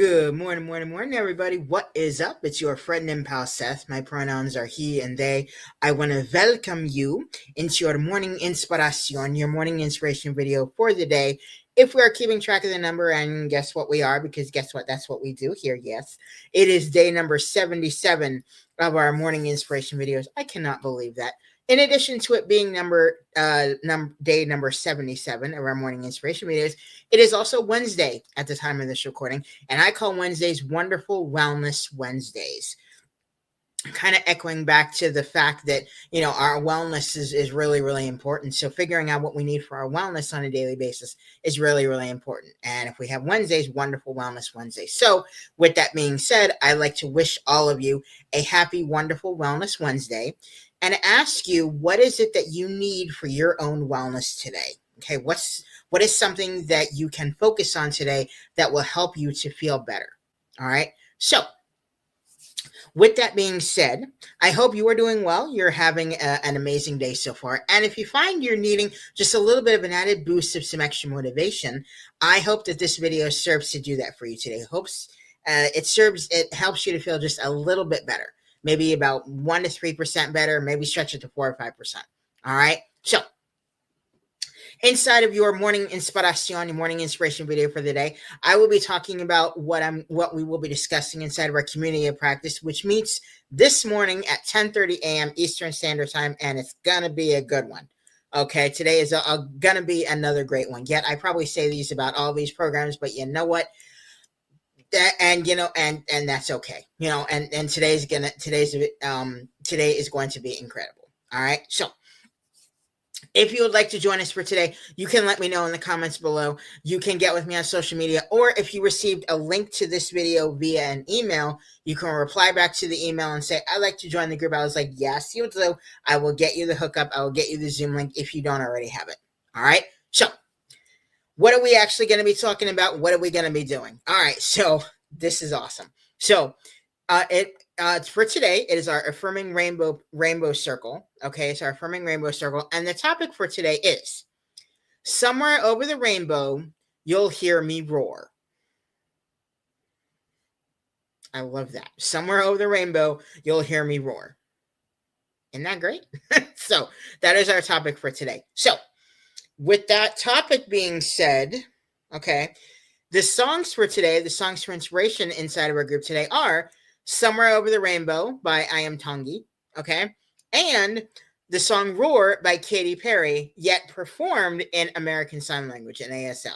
Good morning, everybody. What is up? It's your friend and pal Seth. My pronouns are he and they. I want to welcome you into your morning inspiration, your morning inspiration video for the day. If we are keeping track of the number, and guess what we are, because guess what? That's what we do here. Yes, it is day number 77 of our morning inspiration videos. I cannot believe that. In addition to it being day number 77 of our morning inspiration videos, it is also Wednesday at the time of this recording, and I call Wednesdays Wonderful Wellness Wednesdays. Kind of echoing back to the fact that, our wellness is really, really important. So figuring out what we need for our wellness on a daily basis is really, really important. And if we have Wednesdays, Wonderful Wellness Wednesdays. So with that being said, I'd like to wish all of you a happy, wonderful Wellness Wednesday and ask you, what is it that you need for your own wellness today? Okay, what is something that you can focus on today that will help you to feel better? All right. So with that being said, I hope you are doing well. You're having an amazing day so far. And if you find you're needing just a little bit of an added boost of some extra motivation, I hope that this video serves to do that for you today. It helps you to feel just a little bit better. Maybe about 1 to 3% better, maybe stretch it to 4 or 5%. All right. So inside of your morning inspiration video for the day, I will be talking about what we will be discussing inside of our community of practice, which meets this morning at 10:30 a.m. Eastern Standard Time, and it's gonna be a good one. Okay, today is gonna be another great one. Yet I probably say these about all these programs, but you know what? And that's okay. And today is going to be incredible. All right, so if you would like to join us for today, you can let me know in the comments below. You can get with me on social media, or if you received a link to this video via an email, you can reply back to the email and say, I'd like to join the group. I was like, yes, you do. I will get you the hookup. I will get you the Zoom link if you don't already have it. All right. So what are we actually going to be talking about? What are we going to be doing? All right. So this is awesome. So for today, it is our affirming rainbow circle. Okay, it's our affirming rainbow circle, and the topic for today is somewhere over the rainbow, you'll hear me roar. I love that. Somewhere over the rainbow, you'll hear me roar. Isn't that great? So that is our topic for today. So with that topic being said, okay, the songs for today, the songs for inspiration inside of our group today are Somewhere Over the Rainbow by AM EST, okay? And the song Roar by Katy Perry, yet performed in American Sign Language, in ASL.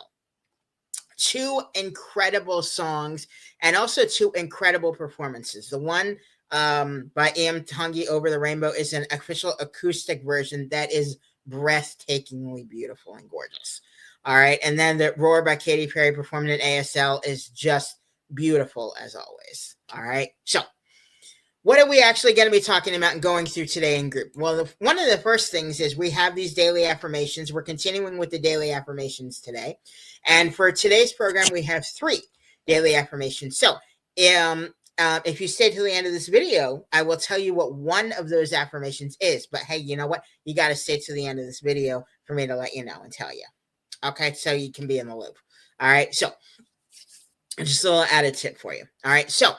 Two incredible songs and also two incredible performances. The one by AM EST, Over the Rainbow, is an official acoustic version that is breathtakingly beautiful and gorgeous. All right, and then the Roar by Katy Perry performed in ASL is just beautiful as always. All right, so what are we actually going to be talking about and going through today in group? Well, one of the first things is we have these daily affirmations. We're continuing with the daily affirmations today. And for today's program, we have 3 daily affirmations. So if you stay to the end of this video, I will tell you what one of those affirmations is. But hey, you know what? You got to stay to the end of this video for me to let you know and tell you. Okay, so you can be in the loop. All right, so just a little added tip for you. All right, so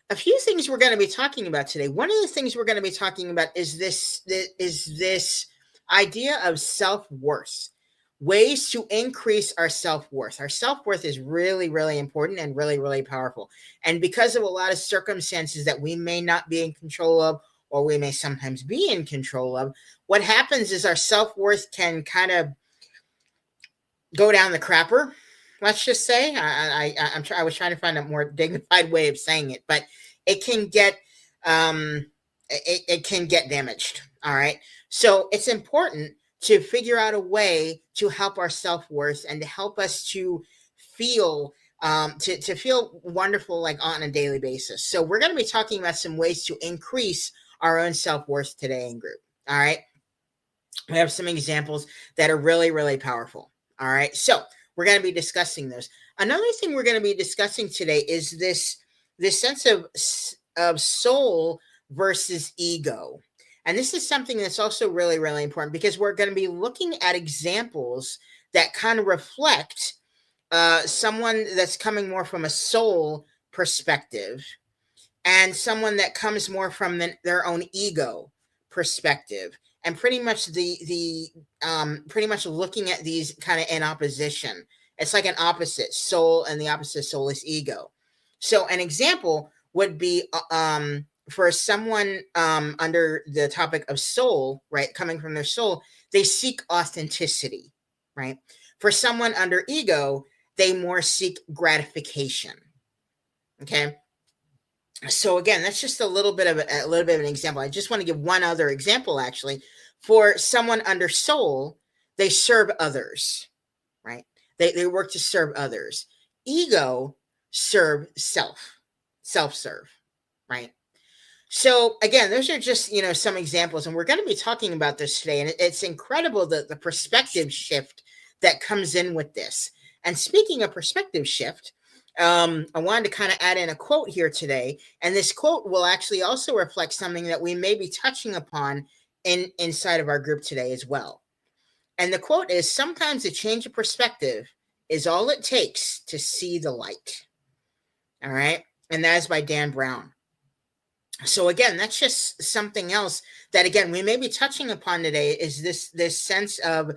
a few things we're going to be talking about today. One of the things we're going to be talking about is this idea of self-worth, ways to increase our self-worth. Our self-worth is really, really important and really, really powerful. And because of a lot of circumstances that we may not be in control of, or we may sometimes be in control of, what happens is our self-worth can kind of go down the crapper, let's just say. I was trying to find a more dignified way of saying it, but it can get damaged. All right, so it's important to figure out a way to help our self-worth and to help us to feel to feel wonderful, like on a daily basis. So we're going to be talking about some ways to increase our own self-worth today in group. All right, we have some examples that are really, really powerful. All right, so we're going to be discussing those. Another thing we're going to be discussing today is this sense of soul versus ego. And this is something that's also really, really important because we're going to be looking at examples that kind of reflect someone that's coming more from a soul perspective and someone that comes more from their own ego perspective, and pretty much pretty much looking at these kind of in opposition. It's like an opposite soul, and the opposite soul is ego. So an example would be for someone under the topic of soul, right, coming from their soul, they seek authenticity, right? For someone under ego, they more seek gratification. Okay. So again, that's just a little bit of an example. I just want to give one other example, actually. For someone under soul, they serve others, right? They work to serve others. Ego serve self-serve, right? So again, those are just, some examples, and we're going to be talking about this today. And it's incredible the perspective shift that comes in with this. And speaking of perspective shift, I wanted to kind of add in a quote here today. And this quote will actually also reflect something that we may be touching upon inside of our group today as well. And the quote is, "Sometimes a change of perspective is all it takes to see the light." All right. And that is by Dan Brown. So again, that's just something else that, again, we may be touching upon today, is this sense of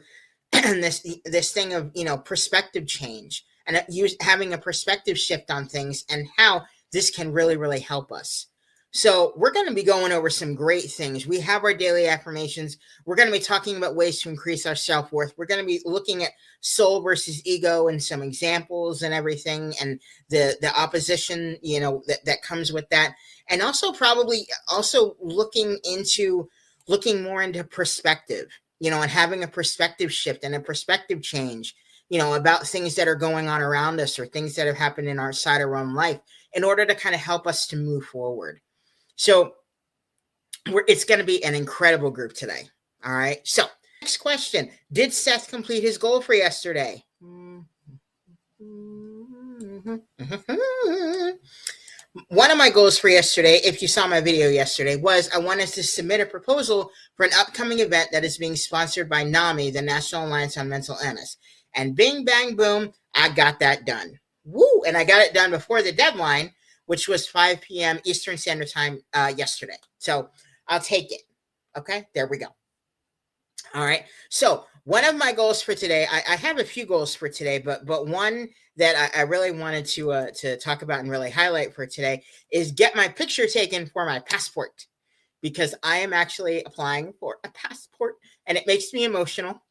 this thing of, perspective change, and having a perspective shift on things, and how this can really, really help us. So we're going to be going over some great things. We have our daily affirmations. We're going to be talking about ways to increase our self-worth. We're going to be looking at soul versus ego and some examples and everything, and the opposition, that comes with that. And also probably also looking more into perspective, and having a perspective shift and a perspective change, about things that are going on around us, or things that have happened in our side of our own life, in order to kind of help us to move forward. So it's going to be an incredible group today. All right. So next question. Did Seth complete his goal for yesterday? One of my goals for yesterday, if you saw my video yesterday, was I wanted to submit a proposal for an upcoming event that is being sponsored by NAMI, the National Alliance on Mental Illness. And bing, bang, boom, I got that done. Woo! And I got it done before the deadline, which was 5 p.m. Eastern Standard Time yesterday. So I'll take it. Okay, there we go. All right. So one of my goals for today, I have a few goals for today, but one that I really wanted to talk about and really highlight for today is get my picture taken for my passport, because I am actually applying for a passport, and it makes me emotional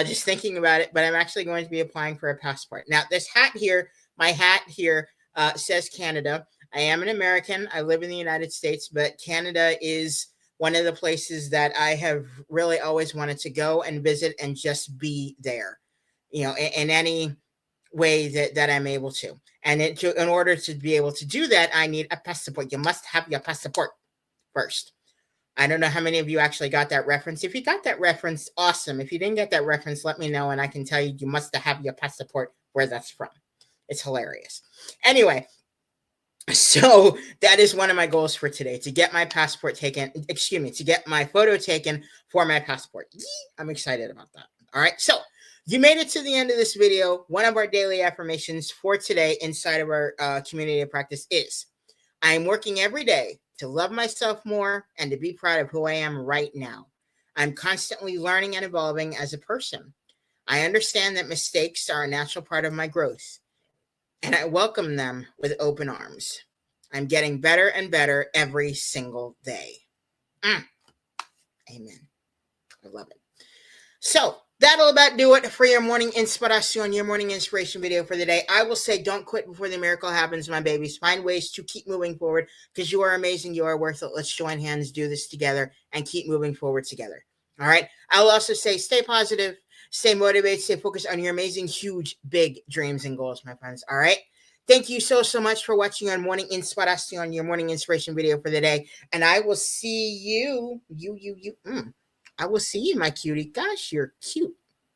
just thinking about it. But I'm actually going to be applying for a passport. Now, this hat here, my hat here says Canada. I am an American. I live in the United States, but Canada is one of the places that I have really always wanted to go and visit and just be there, in any way that I'm able to. And in order to be able to do that, I need a passport. You must have your passport first. I don't know how many of you actually got that reference. If you got that reference, awesome. If you didn't get that reference, let me know, and I can tell you must have your passport where that's from. It's hilarious. Anyway, so that is one of my goals for today, to get my passport taken, to get my photo taken for my passport. I'm excited about that. All right. So you made it to the end of this video. One of our daily affirmations for today inside of our community of practice is, I am working every day to love myself more and to be proud of who I am right now. I'm constantly learning and evolving as a person. I understand that mistakes are a natural part of my growth, and I welcome them with open arms. I'm getting better and better every single day. Amen. I love it. So that'll about do it for your morning inspiration, your morning inspiration video for the day. I will say, don't quit before the miracle happens, my babies. Find ways to keep moving forward, because you are amazing. You are worth it. Let's join hands, do this together, and keep moving forward together. All right. I'll also say, stay positive, stay motivated, stay focused on your amazing, huge, big dreams and goals, my friends. All right. Thank you so much for watching on Morning Inspiration, your morning inspiration video for the day. And I will see you. I will see you, my cutie. Gosh, you're cute.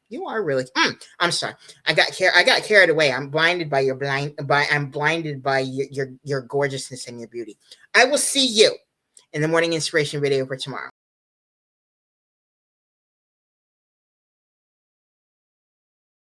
You are really. I'm sorry. I got carried away. I'm blinded by your gorgeousness and your beauty. I will see you in the morning inspiration video for tomorrow.